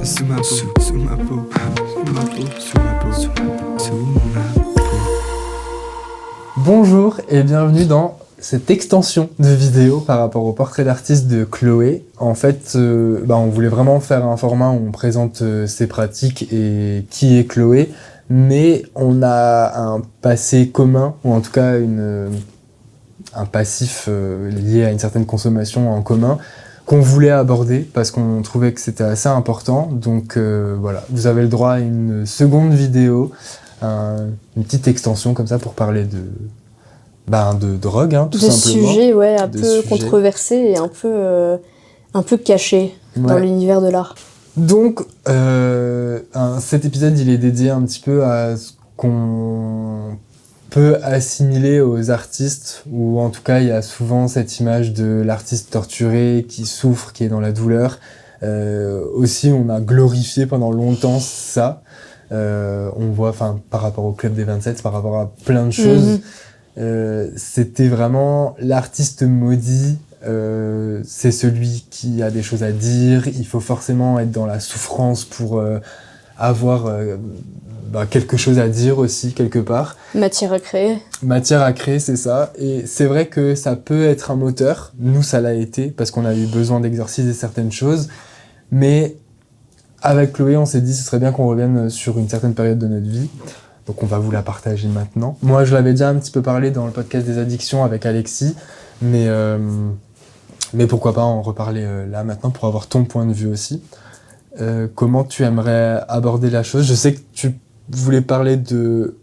Sous ma peau, sous ma peau, sous ma peau, sous ma peau, sous ma peau. Bonjour et bienvenue dans cette extension de vidéo par rapport au portrait d'artiste de Chloé. En fait, on voulait vraiment faire un format où on présente ses pratiques et qui est Chloé, mais on a un passé commun, ou en tout cas un passif lié à une certaine consommation en commun, qu'on voulait aborder parce qu'on trouvait que c'était assez important. Donc voilà, vous avez le droit à une seconde vidéo, une petite extension comme ça pour parler de drogue, tout de simplement. Sujets, ouais, un De peu sujets. controversés et un peu cachés dans Ouais. l'univers de l'art. Donc, cet épisode, il est dédié un petit peu à ce qu'on peut assimiler aux artistes, ou en tout cas, il y a souvent cette image de l'artiste torturé, qui souffre, qui est dans la douleur. Aussi, on a glorifié pendant longtemps ça. On voit, par rapport au Club des 27, par rapport à plein de choses, c'était vraiment l'artiste maudit. C'est celui qui a des choses à dire, il faut forcément être dans la souffrance pour avoir quelque chose à dire aussi, quelque part. Matière à créer. Matière à créer, c'est ça. Et c'est vrai que ça peut être un moteur. Nous, ça l'a été, parce qu'on a eu besoin d'exorciser certaines choses. Mais avec Chloé, on s'est dit ce serait bien qu'on revienne sur une certaine période de notre vie. Donc on va vous la partager maintenant. Moi, je l'avais déjà un petit peu parlé dans le podcast des addictions avec Alexis, mais pourquoi pas en reparler là maintenant pour avoir ton point de vue aussi. Comment tu aimerais aborder la chose ? Je sais que tu voulais parler de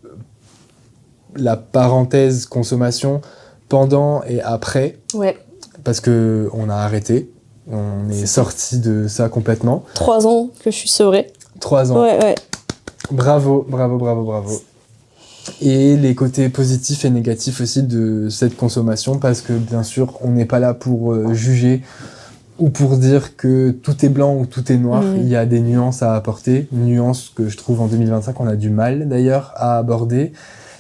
la parenthèse consommation pendant et après, Ouais. parce que on a arrêté, on est sorti de ça complètement. 3 ans que je suis sevrée. 3 ans. Ouais. Bravo. Et les côtés positifs et négatifs aussi de cette consommation, parce que bien sûr, on n'est pas là pour juger ou pour dire que tout est blanc ou tout est noir. Il y a des nuances à apporter, nuances que je trouve en 2025 on a du mal d'ailleurs à aborder.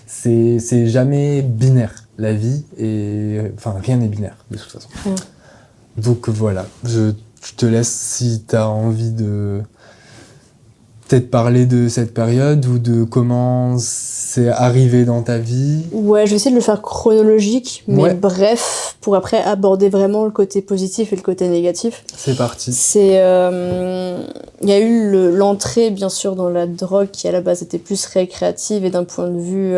C'est jamais binaire, la vie, et rien n'est binaire de toute façon. Donc voilà, je te laisse si t'as envie de peut-être parler de cette période ou de comment c'est arrivé dans ta vie. Ouais, je vais essayer de le faire chronologique, mais Ouais. bref, pour après aborder vraiment le côté positif et le côté négatif. C'est parti. Il y a eu l'entrée, bien sûr, dans la drogue qui, à la base, était plus récréative et d'un point de vue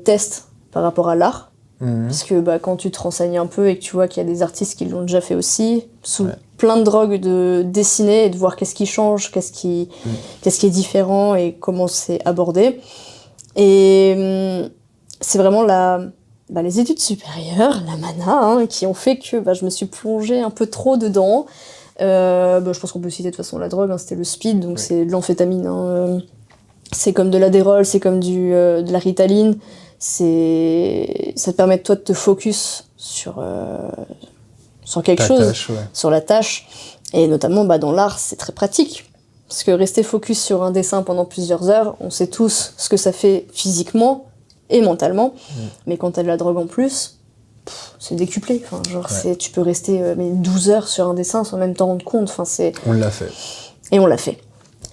test par rapport à l'art. Parce que quand tu te renseignes un peu et que tu vois qu'il y a des artistes qui l'ont déjà fait aussi, sous plein de drogues, de dessiner et de voir qu'est-ce qui change, qu'est-ce qui est différent et comment c'est abordé. Et c'est vraiment les études supérieures, la mana, qui ont fait que je me suis plongée un peu trop dedans. Je pense qu'on peut citer de toute façon la drogue, c'était le speed, donc c'est de l'amphétamine. C'est comme de l'adérol, c'est comme de la ritaline. Ça te permet toi de te focus sur quelque chose, tâche, sur la tâche. Et notamment dans l'art, c'est très pratique. Parce que rester focus sur un dessin pendant plusieurs heures, on sait tous ce que ça fait physiquement et mentalement. Mais quand t'as de la drogue en plus, c'est décuplé. Tu peux rester 12 heures sur un dessin sans même t'en rendre compte. On l'a fait. Et on l'a fait.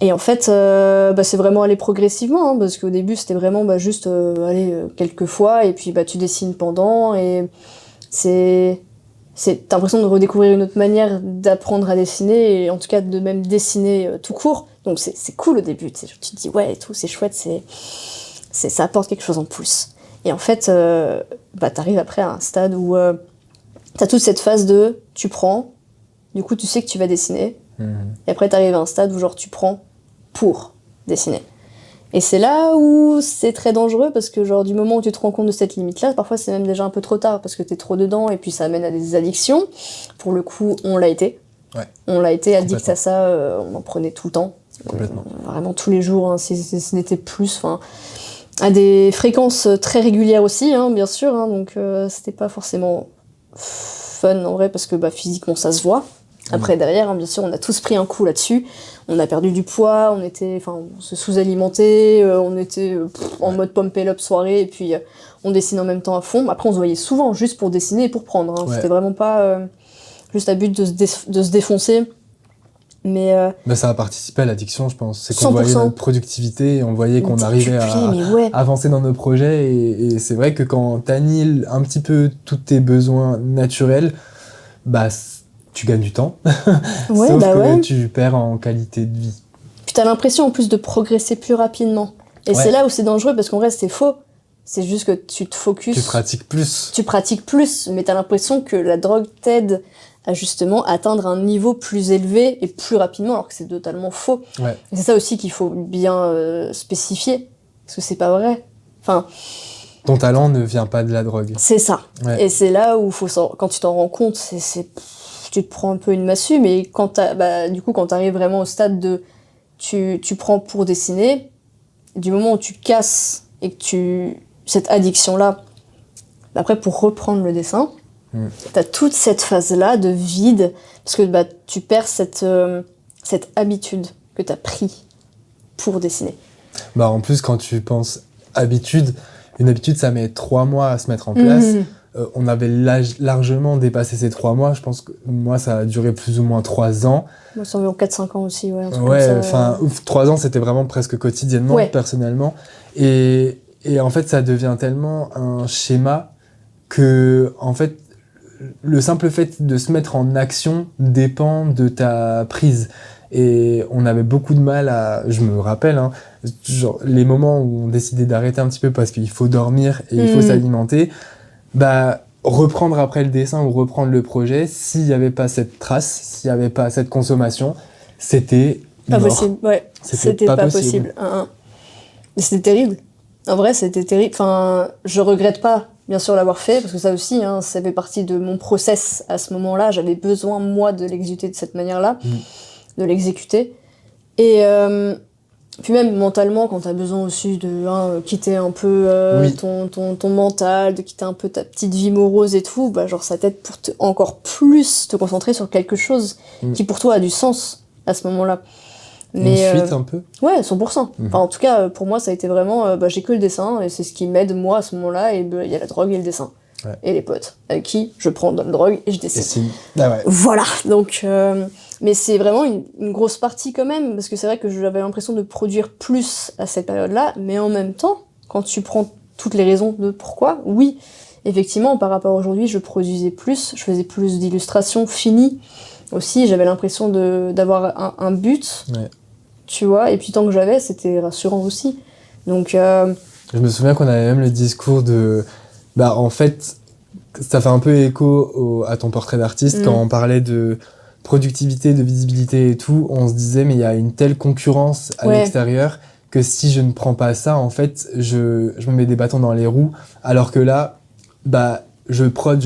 Et en fait, c'est vraiment aller progressivement, parce qu'au début, c'était vraiment juste quelques fois, et puis tu dessines pendant, et t'as l'impression de redécouvrir une autre manière d'apprendre à dessiner, et en tout cas de même dessiner tout court. Donc c'est cool au début, tu te dis ouais et tout, c'est chouette, ça apporte quelque chose en plus. Et en fait, t'arrives après à un stade où t'as toute cette phase de tu prends, du coup tu sais que tu vas dessiner, et après t'arrives à un stade où tu prends pour dessiner. Et c'est là où c'est très dangereux, parce que du moment où tu te rends compte de cette limite-là, parfois c'est même déjà un peu trop tard, parce que t'es trop dedans, et puis ça amène à des addictions. Pour le coup, on l'a été. Ouais. On l'a été addict à ça, on en prenait tout le temps. Complètement. Vraiment tous les jours, si ce n'était plus, à des fréquences très régulières aussi, bien sûr, donc c'était pas forcément fun en vrai, parce que physiquement ça se voit. Après, derrière, bien sûr, on a tous pris un coup là-dessus. On a perdu du poids, on se sous-alimentait, on était en mode pump it up soirée, et puis on dessine en même temps à fond. Après, on se voyait souvent juste pour dessiner et pour prendre. C'était vraiment pas juste à but de se défoncer Mais Bah, ça a participé à l'addiction, je pense. C'est qu'on 100%. voyait notre productivité et on voyait qu'on arrivait à mais ouais. avancer dans nos projets. Et c'est vrai que quand t'annihiles un petit peu tous tes besoins naturels, bah, tu gagnes du temps. Ouais, Sauf bah que ouais. tu perds en qualité de vie. Puis t'as l'impression en plus de progresser plus rapidement. Et Ouais. c'est là où c'est dangereux parce qu'en vrai c'est faux. C'est juste que tu te focuses. Tu pratiques plus. Tu pratiques plus, mais t'as l'impression que la drogue t'aide à justement atteindre un niveau plus élevé et plus rapidement, alors que c'est totalement faux. Ouais. Et c'est ça aussi qu'il faut bien spécifier, parce que c'est pas vrai. Enfin, Ton talent ne vient pas de la drogue. c'est ça. Ouais. Et c'est là où quand tu t'en rends compte, tu te prends un peu une massue, mais du coup, quand t'arrives vraiment au stade de tu prends pour dessiner, du moment où tu casses et que cette addiction-là, après pour reprendre le dessin, t'as toute cette phase-là de vide, parce que tu perds cette habitude que t'as pris pour dessiner. Bah, en plus, quand tu penses habitude, une habitude, ça met 3 mois à se mettre en place. On avait largement dépassé ces 3 mois. Je pense que moi, ça a duré plus ou moins 3 ans. Moi, c'est environ 4-5 ans aussi, ouais. un truc Ouais, comme ça. enfin, 3 ans, c'était vraiment presque quotidiennement, Ouais. personnellement. Et en fait, ça devient tellement un schéma que, en fait, le simple fait de se mettre en action dépend de ta prise. Et on avait beaucoup de mal à... Je me rappelle, hein, genre, les moments où on décidait d'arrêter un petit peu parce qu'il faut dormir et il faut s'alimenter, bah, reprendre après le dessin ou reprendre le projet, s'il n'y avait pas cette trace, s'il n'y avait pas cette consommation, c'était Pas mort. possible, ouais. C'était pas possible. Mais c'était terrible. En vrai, c'était terrible. Enfin, je regrette pas, bien sûr, l'avoir fait, parce que ça aussi, hein, ça fait partie de mon process à ce moment-là. J'avais besoin, moi, de l'exécuter de cette manière-là, de l'exécuter. Et puis même mentalement, quand t'as besoin aussi de quitter un peu Oui. ton mental, de quitter un peu ta petite vie morose et tout, bah genre ça t'aide pour encore plus te concentrer sur quelque chose qui pour toi a du sens à ce moment-là. Une fuite un peu. Ouais, 100%. Enfin, en tout cas, pour moi, ça a été vraiment... j'ai que le dessin, et c'est ce qui m'aide, moi, à ce moment-là, et il y a la drogue et le dessin. Ouais. Et les potes, avec qui je prends de la drogue et je Et dessine. Ah ouais. Voilà, donc... mais c'est vraiment une grosse partie quand même, parce que c'est vrai que j'avais l'impression de produire plus à cette période-là, mais en même temps, quand tu prends toutes les raisons de pourquoi, oui, effectivement, par rapport à aujourd'hui, je produisais plus, je faisais plus d'illustrations finies. Aussi, j'avais l'impression d'avoir un but... Ouais. Tu vois, et puis tant que j'avais, c'était rassurant aussi. Donc, Je me souviens qu'on avait même le discours de... Bah, en fait, ça fait un peu écho à ton portrait d'artiste, quand on parlait de productivité, de visibilité et tout, on se disait, mais il y a une telle concurrence à l'extérieur que si je ne prends pas ça, en fait, je me mets des bâtons dans les roues, alors que là, bah, je prod,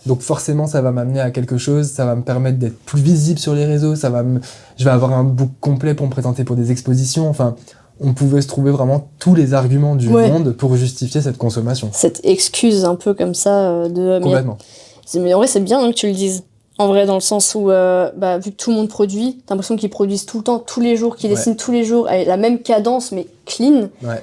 donc forcément ça va m'amener à quelque chose, ça va me permettre d'être plus visible sur les réseaux, je vais avoir un book complet pour me présenter pour des expositions, enfin, on pouvait se trouver vraiment tous les arguments du monde pour justifier cette consommation. Cette excuse un peu comme ça de... Complètement. Mais en vrai, c'est bien que tu le dises. En vrai, dans le sens où, vu que tout le monde produit, t'as l'impression qu'ils produisent tout le temps, tous les jours, qu'ils dessinent tous les jours, avec la même cadence, mais clean. Ouais.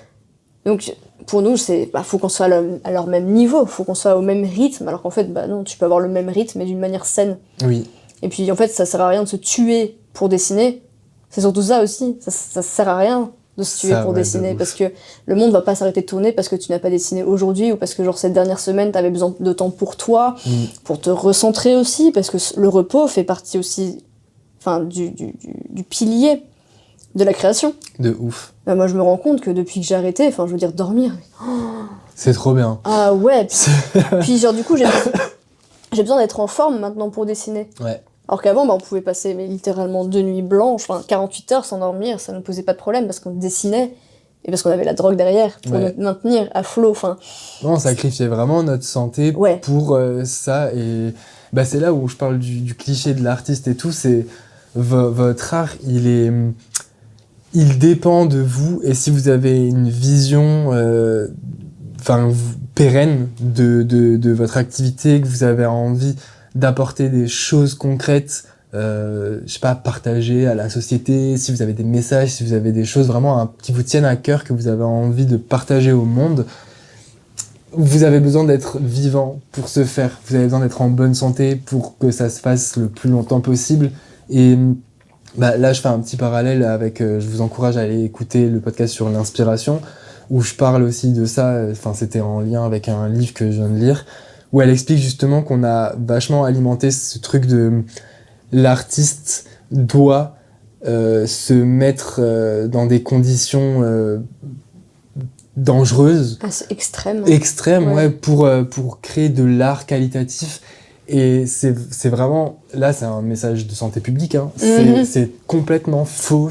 Donc, pour nous, faut qu'on soit à leur même niveau, faut qu'on soit au même rythme, alors qu'en fait, non, tu peux avoir le même rythme, mais d'une manière saine. Oui. Et puis, en fait, ça sert à rien de se tuer pour dessiner. C'est surtout ça aussi. Ça sert à rien de se tuer pour dessiner, parce que le monde va pas s'arrêter de tourner parce que tu n'as pas dessiné aujourd'hui, ou parce que, genre, cette dernière semaine, t'avais besoin de temps pour toi, pour te recentrer aussi, parce que le repos fait partie aussi, du pilier de la création. De ouf. Bah, moi, je me rends compte que depuis que j'ai arrêté, je veux dire, dormir. C'est trop bien. Ah ouais. Puis genre, du coup, j'ai besoin d'être en forme maintenant pour dessiner. Ouais. Alors qu'avant, on pouvait passer littéralement 2 nuits blanches, 48 heures sans dormir, ça ne posait pas de problème parce qu'on dessinait et parce qu'on avait la drogue derrière pour nous maintenir à flot. Non, on sacrifiait vraiment notre santé pour ça. Et bah, c'est là où je parle du cliché de l'artiste et tout, c'est votre art, il dépend de vous, et si vous avez une vision pérenne de votre activité, que vous avez envie d'apporter des choses concrètes, partager à la société, si vous avez des messages, si vous avez des choses vraiment qui vous tiennent à cœur, que vous avez envie de partager au monde, vous avez besoin d'être vivant pour ce faire, vous avez besoin d'être en bonne santé pour que ça se fasse le plus longtemps possible. Et là, je fais un petit parallèle avec, je vous encourage à aller écouter le podcast sur l'inspiration, où je parle aussi de ça, c'était en lien avec un livre que je viens de lire, où elle explique justement qu'on a vachement alimenté ce truc de l'artiste doit se mettre dans des conditions dangereuses. C'est extrême. Extrêmes, ouais, pour créer de l'art qualitatif. Et c'est vraiment, là c'est un message de santé publique, hein. C'est complètement faux,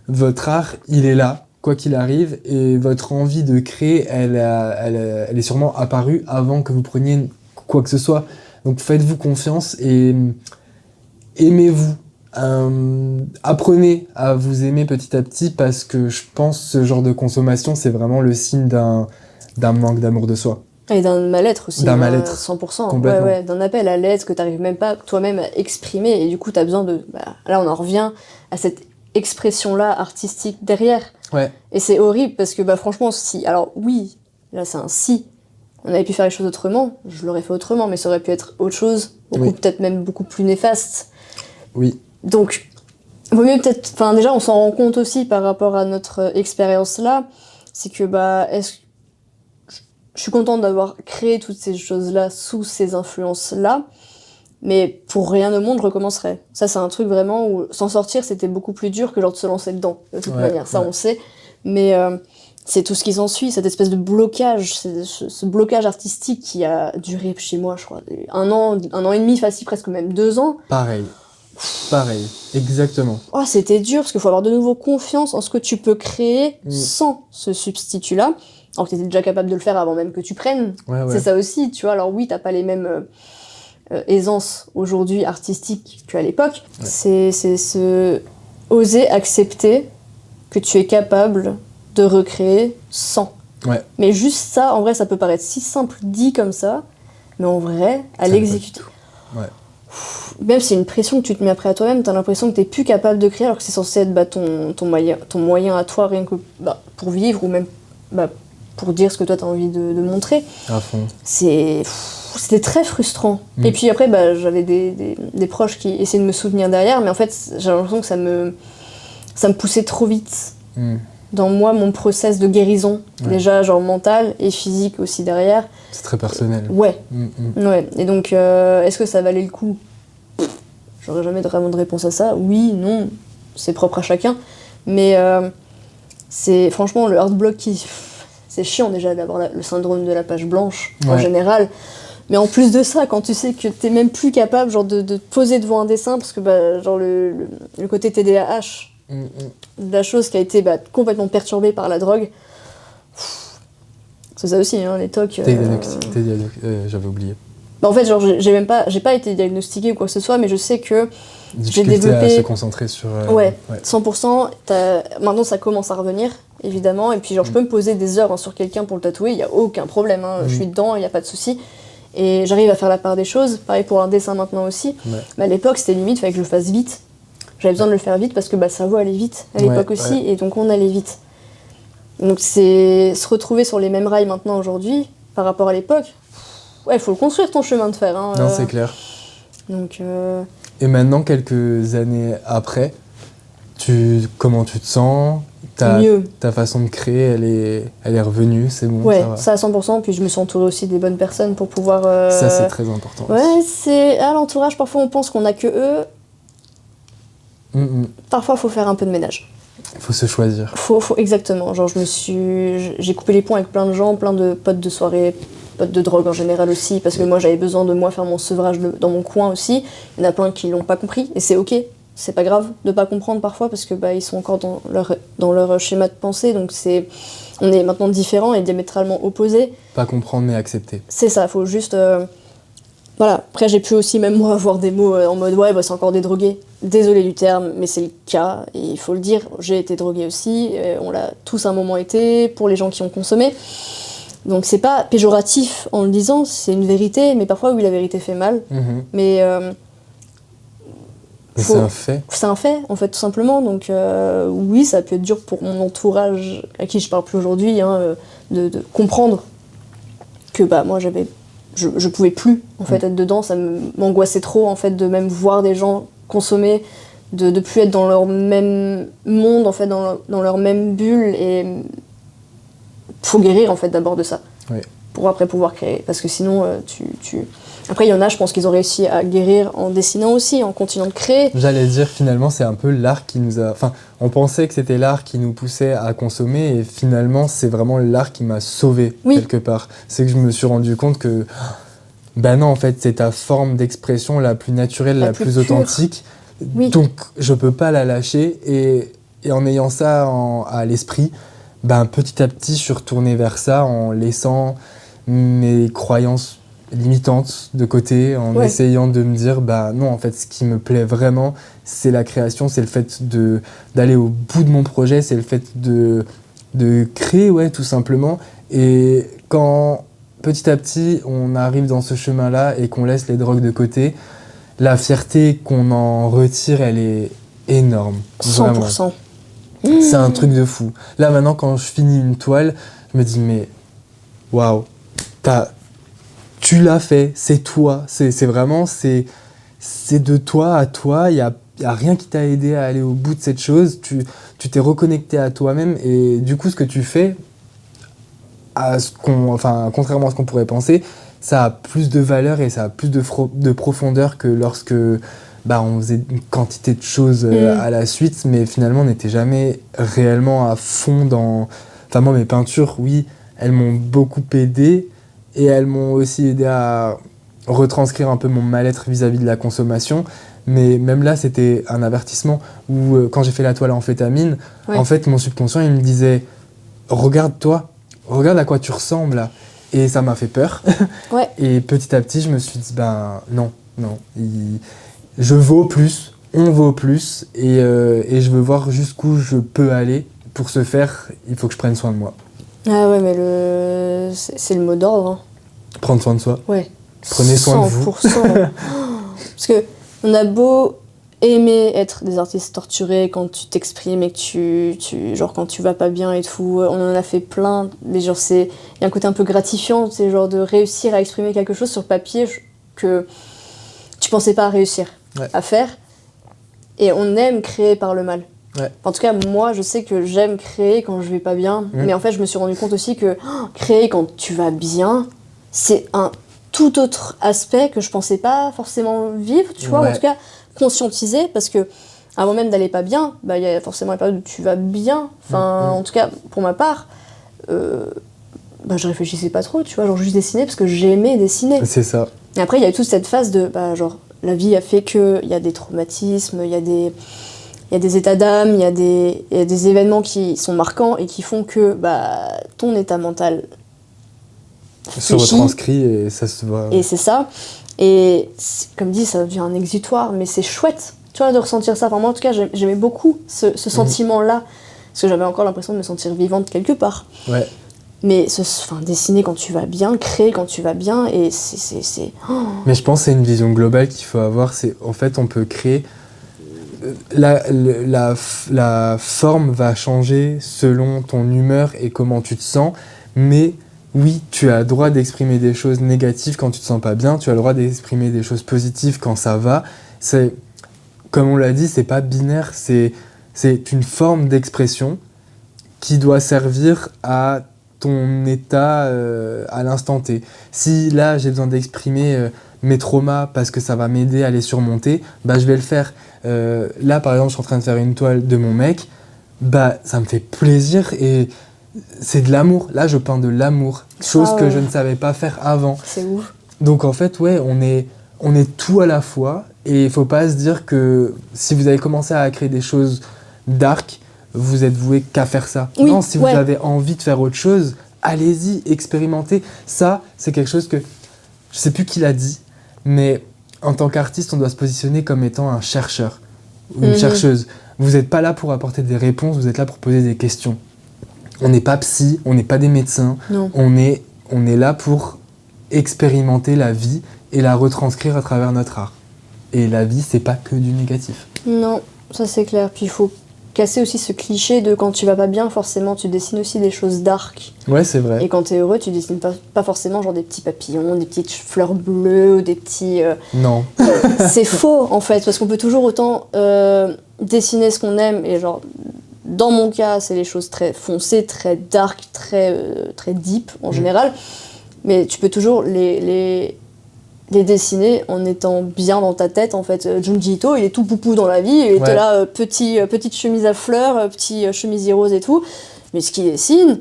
votre art, il est là, quoi qu'il arrive, et votre envie de créer, elle est sûrement apparue avant que vous preniez quoi que ce soit. Donc faites-vous confiance et aimez-vous. Apprenez à vous aimer petit à petit, parce que je pense que ce genre de consommation, c'est vraiment le signe d'un manque d'amour de soi. Et d'un mal-être aussi. D'un mal-être. 100%. Complètement. Ouais, d'un appel à l'aide que t'arrives même pas toi-même à exprimer, et du coup t'as besoin de... là on en revient à cette expression-là artistique derrière. Ouais. Et c'est horrible parce que franchement, si... Alors oui, là c'est un si. On avait pu faire les choses autrement, je l'aurais fait autrement, mais ça aurait pu être autre chose, peut-être même beaucoup plus néfaste. Oui. Donc, vaut mieux peut-être... Enfin déjà on s'en rend compte aussi par rapport à notre expérience là, c'est que je suis contente d'avoir créé toutes ces choses-là sous ces influences-là, mais pour rien au monde, je recommencerais. Ça, c'est un truc vraiment où s'en sortir, c'était beaucoup plus dur que genre de se lancer dedans, de toute manière. Ça, on sait. Mais c'est tout ce qui s'ensuit, cette espèce de blocage, ce blocage artistique qui a duré chez moi, je crois, un an et demi, facile, presque même 2 ans. Pareil, exactement. Oh, c'était dur, parce qu'il faut avoir de nouveau confiance en ce que tu peux créer sans ce substitut-là. Alors que t'étais déjà capable de le faire avant même que tu prennes. Ouais. C'est ça aussi, tu vois. Alors oui, t'as pas les mêmes aisances aujourd'hui artistiques qu'à l'époque. Ouais. C'est oser accepter que tu es capable de recréer sans. Ouais. Mais juste ça, en vrai, ça peut paraître si simple dit comme ça, mais en vrai, à l'exécuter. Ouais. Même c'est une pression que tu te mets après à toi-même, t'as l'impression que t'es plus capable de créer, alors que c'est censé être ton moyen à toi, rien que pour vivre, ou même pour dire ce que toi t'as envie de montrer. À fond. C'était très frustrant. Et puis après, j'avais des proches qui essayaient de me soutenir derrière, mais en fait, j'ai l'impression que ça me poussait trop vite. Dans moi, mon process de guérison, déjà genre mental et physique aussi derrière. C'est très personnel. Ouais. Ouais. Et donc, est-ce que ça valait le coup ? J'aurais jamais vraiment de réponse à ça. Oui, non, c'est propre à chacun. Mais c'est franchement le hard block qui... C'est chiant déjà d'avoir le syndrome de la page blanche en général. Mais en plus de ça, quand tu sais que t'es même plus capable genre de te poser devant un dessin, parce que genre le côté TDAH, de la chose qui a été complètement perturbée par la drogue, c'est ça aussi, hein, les TOC. J'avais oublié. En fait, genre, j'ai pas été diagnostiquée ou quoi que ce soit, mais je sais que j'ai développé... à se concentrer sur... 100%. Maintenant, ça commence à revenir, évidemment. Et puis, genre, je peux me poser des heures sur quelqu'un pour le tatouer, il n'y a aucun problème. Hein. Je suis dedans, il n'y a pas de souci. Et j'arrive à faire la part des choses. Pareil pour un dessin maintenant aussi. Ouais. Mais à l'époque, c'était limite, il fallait que je le fasse vite. J'avais besoin de le faire vite parce que le cerveau allait vite à l'époque aussi. Et donc, on allait vite. Donc, c'est se retrouver sur les mêmes rails maintenant, aujourd'hui, par rapport à l'époque. Ouais, faut le construire ton chemin de fer. Hein, non, c'est clair. Donc, Et maintenant, quelques années après, comment tu te sens ? Mieux. Ta façon de créer, elle est revenue, c'est bon. Ouais, ça à 100%. Puis je me suis entourée aussi des bonnes personnes pour pouvoir. Ça, c'est très important. Ouais, c'est à l'entourage. Parfois, on pense qu'on a que eux. Parfois, il faut faire un peu de ménage. Il faut se choisir. Exactement. Genre, j'ai coupé les ponts avec plein de gens, plein de potes de soirée. Potes de drogue en général aussi, parce que moi j'avais besoin de moi faire mon sevrage dans mon coin aussi. Il y en a plein qui l'ont pas compris, et c'est ok, c'est pas grave de pas comprendre parfois, parce que ils sont encore dans leur schéma de pensée, donc on est maintenant différents et diamétralement opposés. Pas comprendre mais accepter. C'est ça, faut juste... Voilà, après j'ai pu aussi même moi avoir des mots en mode ouais c'est encore des drogués. Désolé du terme, mais c'est le cas, et il faut le dire, j'ai été droguée aussi, on l'a tous à un moment été, pour les gens qui ont consommé. Donc c'est pas péjoratif en le disant, c'est une vérité, mais parfois oui la vérité fait mal. Mais c'est un fait. C'est un fait en fait tout simplement. Donc oui ça a pu être dur pour mon entourage à qui je parle plus aujourd'hui, hein, de comprendre que moi je pouvais plus en fait être dedans, ça m'angoissait trop en fait de même voir des gens consommer, de plus être dans leur même monde, en fait, dans leur même bulle, et faut guérir, en fait, d'abord de ça. Oui. Pour après pouvoir créer. Parce que sinon, Après, il y en a, je pense qu'ils ont réussi à guérir en dessinant aussi, en continuant de créer. J'allais dire, finalement, c'est un peu l'art qui nous a... Enfin, on pensait que c'était l'art qui nous poussait à consommer, et finalement, c'est vraiment l'art qui m'a sauvé, quelque part. C'est que je me suis rendu compte que, non, en fait, c'est ta forme d'expression la plus naturelle, la plus authentique. Oui. Donc, je peux pas la lâcher, et en ayant ça à l'esprit, petit à petit, je suis retourné vers ça en laissant mes croyances limitantes de côté, en essayant de me dire non, en fait, ce qui me plaît vraiment, c'est la création, c'est le fait d'aller au bout de mon projet, c'est le fait de créer, tout simplement. Et quand petit à petit on arrive dans ce chemin-là et qu'on laisse les drogues de côté, la fierté qu'on en retire, elle est énorme. 100%. Vraiment. C'est un truc de fou. Là maintenant, quand je finis une toile, je me dis mais waouh, tu l'as fait, c'est toi, c'est vraiment, c'est de toi à toi, il y a rien qui t'a aidé à aller au bout de cette chose, tu t'es reconnecté à toi-même, et du coup ce que tu fais, contrairement à ce qu'on pourrait penser, ça a plus de valeur et ça a plus de profondeur que lorsque on faisait une quantité de choses à la suite, mais finalement on n'était jamais réellement à fond dans... Enfin moi mes peintures, oui, elles m'ont beaucoup aidé, et elles m'ont aussi aidé à retranscrire un peu mon mal-être vis-à-vis de la consommation. Mais même là, c'était un avertissement où, quand j'ai fait la toile à amphétamine, en fait, mon subconscient, il me disait « Regarde-toi, regarde à quoi tu ressembles là ». Et ça m'a fait peur. Et petit à petit, je me suis dit « Non, je vaux plus, on vaut plus, et je veux voir jusqu'où je peux aller. Pour ce faire, il faut que je prenne soin de moi ». Ah ouais, mais c'est le mot d'ordre. Hein. Prendre soin de soi. Ouais. Prenez soin de vous. 100%. Parce que on a beau aimer être des artistes torturés quand tu t'exprimes et que genre quand tu vas pas bien et tout, on en a fait plein, mais genre il y a un côté un peu gratifiant, c'est genre de réussir à exprimer quelque chose sur papier que tu pensais pas réussir à faire, et on aime créer par le mal. En tout cas, moi, je sais que j'aime créer quand je vais pas bien, mais en fait, je me suis rendu compte aussi que créer quand tu vas bien, c'est un tout autre aspect que je pensais pas forcément vivre, tu vois, en tout cas conscientiser, parce que avant même d'aller pas bien, il y a forcément la période où tu vas bien, en tout cas pour ma part, je réfléchissais pas trop, tu vois, genre juste dessiner parce que j'aimais dessiner. C'est ça. Et après il y a toute cette phase de, genre la vie a fait que, il y a des traumatismes, il y a des états d'âme, il y a des événements qui sont marquants et qui font que ton état mental se retranscrit et ça se voit. Et c'est ça. Et comme dit, ça devient un exutoire, mais c'est chouette, tu vois, de ressentir ça. Enfin, moi, en tout cas, j'aimais beaucoup ce sentiment-là, parce que j'avais encore l'impression de me sentir vivante quelque part. Ouais. Mais dessiner quand tu vas bien, créer quand tu vas bien, et c'est... Oh. Mais je pense que c'est une vision globale qu'il faut avoir. C'est, en fait, on peut créer... La forme va changer selon ton humeur et comment tu te sens, mais oui, tu as le droit d'exprimer des choses négatives quand tu te sens pas bien, tu as le droit d'exprimer des choses positives quand ça va. C'est, comme on l'a dit, c'est pas binaire, c'est une forme d'expression qui doit servir à ton état à l'instant T. Si là, j'ai besoin d'exprimer mes traumas parce que ça va m'aider à les surmonter, je vais le faire. Là, par exemple, je suis en train de faire une toile de mon mec, ça me fait plaisir et c'est de l'amour. Là, je peins de l'amour, chose que je ne savais pas faire avant. C'est ouf. Donc en fait, on est tout à la fois, et il faut pas se dire que si vous avez commencé à créer des choses dark, vous êtes voué qu'à faire ça. Oui, non, si vous avez envie de faire autre chose, allez-y, expérimentez. Ça, c'est quelque chose que je sais plus qui l'a dit, mais en tant qu'artiste, on doit se positionner comme étant un chercheur ou une chercheuse. Vous n'êtes pas là pour apporter des réponses, vous êtes là pour poser des questions. On n'est pas psy, on n'est pas des médecins, on est là pour expérimenter la vie et la retranscrire à travers notre art. Et la vie, c'est pas que du négatif. Non, ça c'est clair. Puis il faut casser aussi ce cliché de quand tu vas pas bien, forcément tu dessines aussi des choses dark. Ouais, c'est vrai. Et quand t'es heureux, tu dessines pas forcément genre des petits papillons, des petites fleurs bleues ou des petits... Non. C'est faux en fait, parce qu'on peut toujours autant dessiner ce qu'on aime, et genre dans mon cas c'est les choses très foncées, très dark, très deep en général, mais tu peux toujours les dessiner en étant bien dans ta tête en fait. Junji Ito, il est tout poupou dans la vie, il était là, petite chemise à fleurs, petit chemisier rose et tout, mais ce qu'il dessine,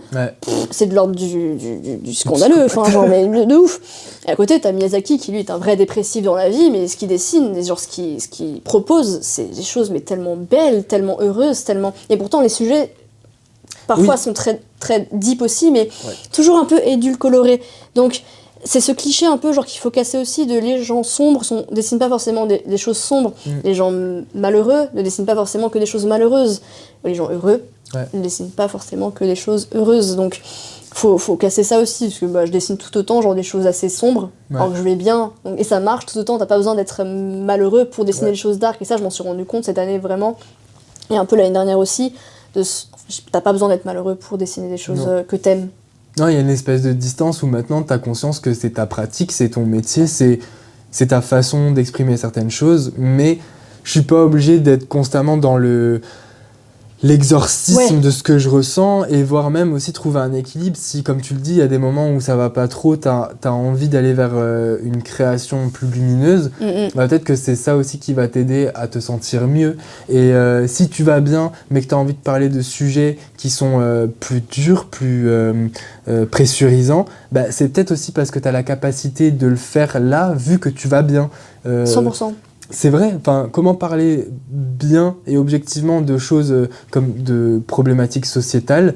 c'est de l'ordre du scandaleux, enfin genre mais de ouf. Et à côté t'as Miyazaki qui lui est un vrai dépressif dans la vie, mais ce qu'il dessine, genre ce qu'il propose, c'est des choses mais tellement belles, tellement heureuses, tellement... Et pourtant les sujets parfois sont très, très deep aussi, mais toujours un peu édulcorés. Donc c'est ce cliché un peu genre qu'il faut casser aussi de les gens sombres dessinent pas forcément des choses sombres, les gens malheureux ne dessinent pas forcément que des choses malheureuses, les gens heureux ne dessinent pas forcément que des choses heureuses. Donc faut casser ça aussi, parce que je dessine tout autant genre des choses assez sombres alors que je vais bien, et ça marche tout autant, t'as pas besoin d'être malheureux pour dessiner des choses dark, et ça je m'en suis rendu compte cette année vraiment, et un peu l'année dernière aussi, t'as pas besoin d'être malheureux pour dessiner des choses que t'aimes. Non, il y a une espèce de distance où maintenant tu as conscience que c'est ta pratique, c'est ton métier, c'est ta façon d'exprimer certaines choses, mais je suis pas obligé d'être constamment dans l'exorcisme de ce que je ressens, et voire même aussi trouver un équilibre. Si, comme tu le dis, il y a des moments où ça va pas trop, t'as envie d'aller vers une création plus lumineuse, peut-être que c'est ça aussi qui va t'aider à te sentir mieux. Et si tu vas bien, mais que t'as envie de parler de sujets qui sont plus durs, plus pressurisants, c'est peut-être aussi parce que t'as la capacité de le faire là, vu que tu vas bien. 100%. C'est vrai, comment parler bien et objectivement de choses comme de problématiques sociétales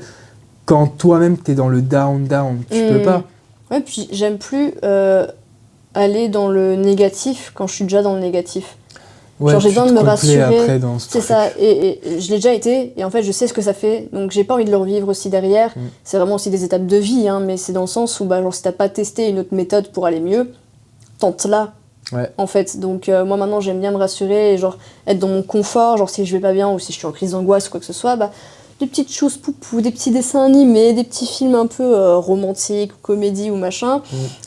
quand toi-même t'es dans le down, tu peux pas. Ouais, puis j'aime plus aller dans le négatif quand je suis déjà dans le négatif. Ouais, genre j'ai besoin de me rassurer, après dans ce c'est truc. ça, et je l'ai déjà été, et en fait je sais ce que ça fait, donc j'ai pas envie de le revivre aussi derrière. C'est vraiment aussi des étapes de vie, mais c'est dans le sens où genre, si t'as pas testé une autre méthode pour aller mieux, tente-la. En fait, donc moi maintenant j'aime bien me rassurer et genre être dans mon confort, genre si je vais pas bien ou si je suis en crise d'angoisse ou quoi que ce soit, des petites choses poupou, des petits dessins animés, des petits films un peu romantiques, comédie ou machin.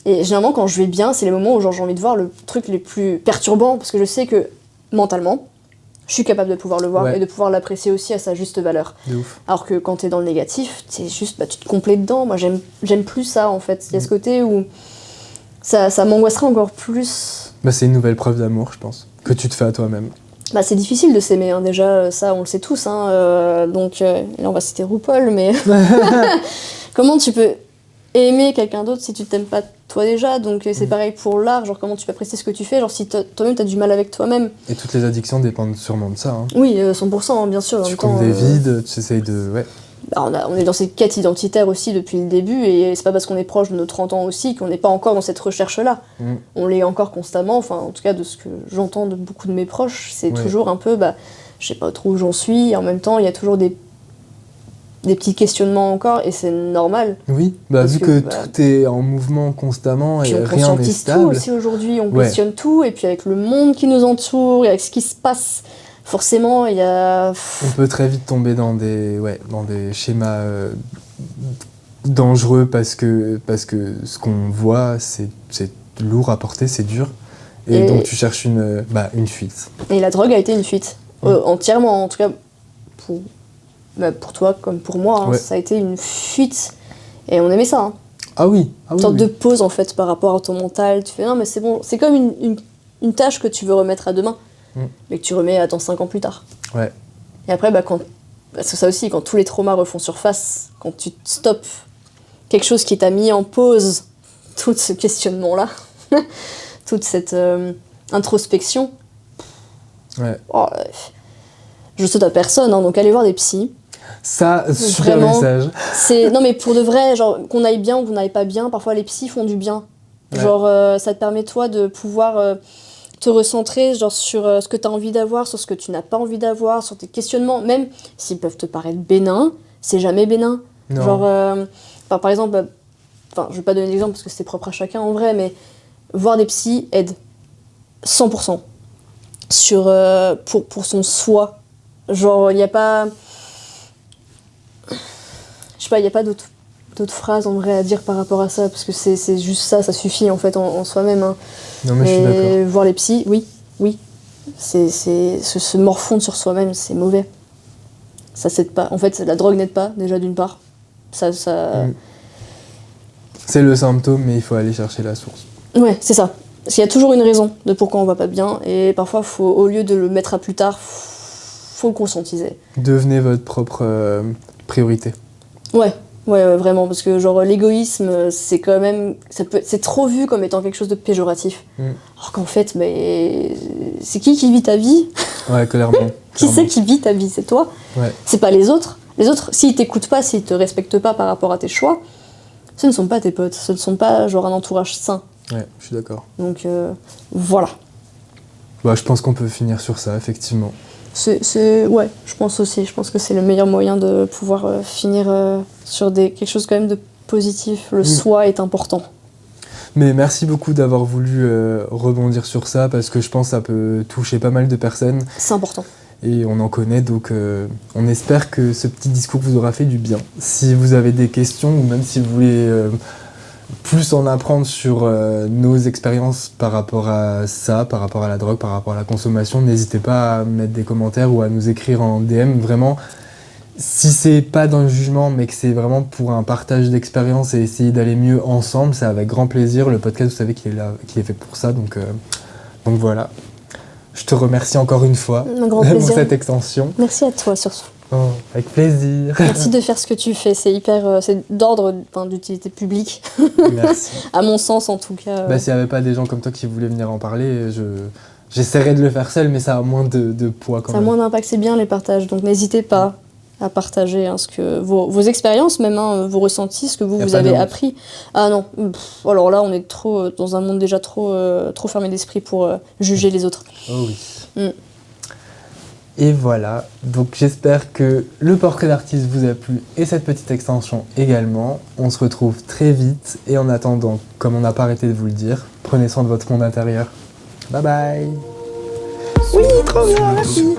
Et généralement quand je vais bien, c'est les moments où genre, j'ai envie de voir le truc les plus perturbants, parce que je sais que mentalement je suis capable de pouvoir le voir et de pouvoir l'apprécier aussi à sa juste valeur. De ouf. Alors que quand t'es dans le négatif, t'es juste, tu te complais dedans. Moi j'aime plus ça en fait, il y a ce côté où ça m'angoisserait encore plus. C'est une nouvelle preuve d'amour, je pense, que tu te fais à toi-même. C'est difficile de s'aimer, déjà, ça on le sait tous. Donc là on va citer RuPaul, mais comment tu peux aimer quelqu'un d'autre si tu t'aimes pas toi déjà? Donc c'est pareil pour l'art, genre comment tu peux apprécier ce que tu fais, genre si toi-même t'as du mal avec toi-même. Et toutes les addictions dépendent sûrement de ça. Oui, 100%, bien sûr. Tu combles des vides, tu essayes de... on est dans cette quête identitaire aussi depuis le début, et c'est pas parce qu'on est proche de nos 30 ans aussi qu'on n'est pas encore dans cette recherche-là. On l'est encore constamment, enfin en tout cas de ce que j'entends de beaucoup de mes proches, c'est toujours un peu, je sais pas trop où j'en suis, et en même temps il y a toujours des petits questionnements encore, et c'est normal. Oui, vu que tout est en mouvement constamment et rien n'est stable. On conscientise tout aussi aujourd'hui, on questionne tout, et puis avec le monde qui nous entoure, et avec ce qui se passe, forcément, il y a... On peut très vite tomber dans des schémas dangereux parce que ce qu'on voit, c'est lourd à porter, c'est dur. Et donc tu cherches une fuite. Et la drogue a été une fuite. Entièrement, en tout cas, pour toi comme pour moi, ça a été une fuite. Et on aimait ça. Ah oui. Une sorte de pause, en fait, par rapport à ton mental. Tu fais, non, mais c'est bon. C'est comme une tâche que tu veux remettre à demain. Mais que tu remets à 5 ans plus tard. Et après, parce que ça aussi, quand tous les traumas refont surface, quand tu stoppes quelque chose qui t'a mis en pause, tout ce questionnement-là, toute cette introspection, je saute à personne, donc allez voir des psys. Ça, super message. Non mais pour de vrai, genre qu'on aille bien ou qu'on n'aille pas bien, parfois les psys font du bien. Genre ça te permet toi de pouvoir... te recentrer genre sur ce que tu as envie d'avoir, sur ce que tu n'as pas envie d'avoir, sur tes questionnements, même s'ils peuvent te paraître bénins, c'est jamais bénin. Non. Genre, par exemple, je vais pas donner d'exemple parce que c'est propre à chacun en vrai, mais voir des psys aide 100% pour son soi. Genre, il n'y a pas... sais pas, il n'y a pas d'autres phrases en vrai à dire par rapport à ça, parce que c'est juste ça suffit en fait en soi-même. Hein. Non, mais je suis d'accord. Voir les psys, oui. Se morfondre sur soi-même, c'est mauvais. Ça s'aide pas. En fait, la drogue n'aide pas, déjà d'une part. Ça... C'est le symptôme, mais il faut aller chercher la source. Ouais, c'est ça. Parce qu'il y a toujours une raison de pourquoi on va pas bien, et parfois, au lieu de le mettre à plus tard, faut le conscientiser. Devenez votre propre priorité. Ouais, vraiment, parce que genre l'égoïsme, c'est quand même, c'est trop vu comme étant quelque chose de péjoratif. Alors qu'en fait, c'est qui vit ta vie? Ouais, clairement. Qui c'est qui vit ta vie? C'est toi. Ouais. C'est pas les autres. Les autres, s'ils t'écoutent pas, s'ils te respectent pas par rapport à tes choix, ce ne sont pas tes potes, ce ne sont pas genre un entourage sain. Ouais, je suis d'accord. Donc voilà. Bah, je pense qu'on peut finir sur ça, effectivement. Ouais, je pense aussi. Je pense que c'est le meilleur moyen de pouvoir finir sur quelque chose quand même de positif. Le soi est important. Mais merci beaucoup d'avoir voulu rebondir sur ça, parce que je pense que ça peut toucher pas mal de personnes. C'est important. Et on en connaît, donc on espère que ce petit discours vous aura fait du bien. Si vous avez des questions, ou même si vous voulez plus en apprendre sur nos expériences par rapport à ça, par rapport à la drogue, par rapport à la consommation, n'hésitez pas à mettre des commentaires ou à nous écrire en DM. Vraiment, si c'est pas dans le jugement, mais que c'est vraiment pour un partage d'expérience et essayer d'aller mieux ensemble, c'est avec grand plaisir. Le podcast, vous savez qu'il est là, qu'il est fait pour ça, donc voilà. Je te remercie encore une fois pour cette extension. Merci à toi surtout. Oh, avec plaisir. Merci de faire ce que tu fais, c'est d'ordre d'utilité publique. Merci. À mon sens en tout cas. S'il n'y avait pas des gens comme toi qui voulaient venir en parler, j'essaierais de le faire seul, mais ça a moins de poids quand même. Ça a moins d'impact, c'est bien les partages, donc n'hésitez pas à partager vos expériences, même vos ressentis, ce que vous avez appris. Ah non, alors là on est trop dans un monde déjà trop fermé d'esprit pour juger les autres. Oh oui. Et voilà, donc j'espère que le portrait d'artiste vous a plu et cette petite extension également. On se retrouve très vite et en attendant, comme on n'a pas arrêté de vous le dire, prenez soin de votre monde intérieur. Bye bye. Oui, trop bien, merci.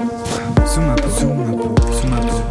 Sous ma peau, sous ma peau, sous ma peau.